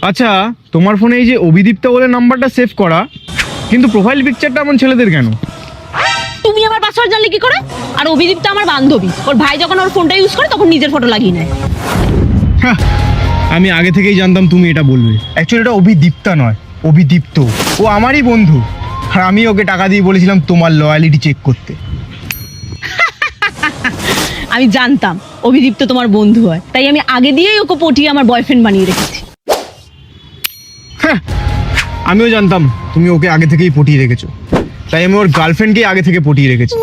আচ্ছা, তোমার ফোনে এই যে অভিদীপ্তা বলে নাম্বারটা সেভ করা, কিন্তু প্রোফাইল পিকচারটা এমন ছেলেদের কেন? তুমি আমার পাসওয়ার্ড জানলে কি করে? আর অভিদীপ্তা আমার বান্ধবী, ওর ভাই যখন ওর ফোনটা ইউজ করে তখন নিজের ফটো লাগিয়ে নেয়। হ্যাঁ, আমি আগে থেকেই জানতাম তুমি এটা বলবে। অ্যাকচুয়ালি এটা অভিদীপ্তা নয়, অভিদীপ্ত। ও আমারই বন্ধু, আর আমি ওকে টাকা দিয়ে বলেছিলাম তোমার লয়ালিটি চেক করতে। আমি জানতাম অভিদীপ্ত তোমার বন্ধু হয়, তাই আমি আগে দিয়েই ওকে পটিয়ে আমার বয়ফ্রেন্ড বানিয়ে রেখেছি। হ্যাঁ, আমিও জানতাম তুমি ওকে আগে থেকেই পটিয়ে রেখেছো, তাই আমি ওর গার্লফ্রেন্ডকেই আগে থেকে পটিয়ে রেখেছি।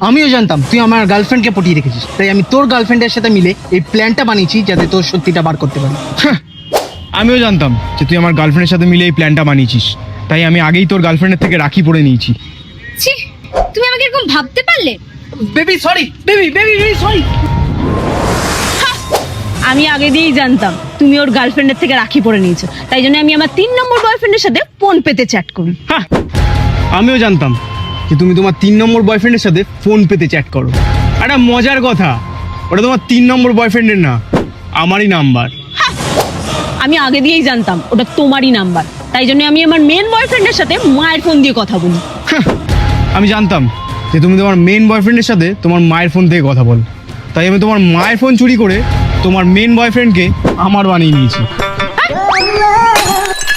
আমিও জানতাম তুই আমার গার্লফ্রেন্ডকে পটিয়ে রেখেছিস, তাই আমি তোর গার্লফ্রেন্ডের সাথে মিলে এই প্ল্যানটা বানিয়েছি যাতে তোর সত্যিটা বার করতে পারি। হ্যাঁ, আমিও জানতাম যে তুই আমার গার্লফ্রেন্ডের সাথে মিলে এই প্ল্যানটা বানিয়েছিস, তাই আমি আগেই তোর গার্লফ্রেন্ডের থেকে রাখি পরে নিয়েছি। ছি, তুমি আমাকে এরকম ভাবতে পারলে? Baby sorry, baby sorry. আমি আগে দিয়েই জানতাম তুমি ওর গার্লফ্রেন্ডের থেকে রাখি পরে নিয়েছো, তাই জন্য আমি আমার 3 নম্বর বয়ফ্রেন্ডের সাথে ফোন পেতে চ্যাট করি। হ্যাঁ, আমিও জানতাম যে তুমি তোমার 3 নম্বর বয়ফ্রেন্ডের সাথে ফোন পেতে চ্যাট করো। একটা মজার কথা, ওটা তোমার 3 নম্বর বয়ফ্রেন্ডের না, আমারই নাম্বার। আমি আগে দিয়েই জানতাম ওটা তোমারই নাম্বার, তাই জন্য আমি আমার মেন বয়ফ্রেন্ডের সাথে মায়ের ফোন দিয়ে কথা বলি। হ্যাঁ, আমি জানতাম যে তুমি তোমার মেন বয়ফ্রেন্ডের সাথে তোমার মায়ের ফোন থেকে কথা বল, তাই আমি তোমার মায়ের ফোন চুরি করে তোমার মেন বয়ফ্রেন্ডকে আমার বানিয়ে নিয়েছি।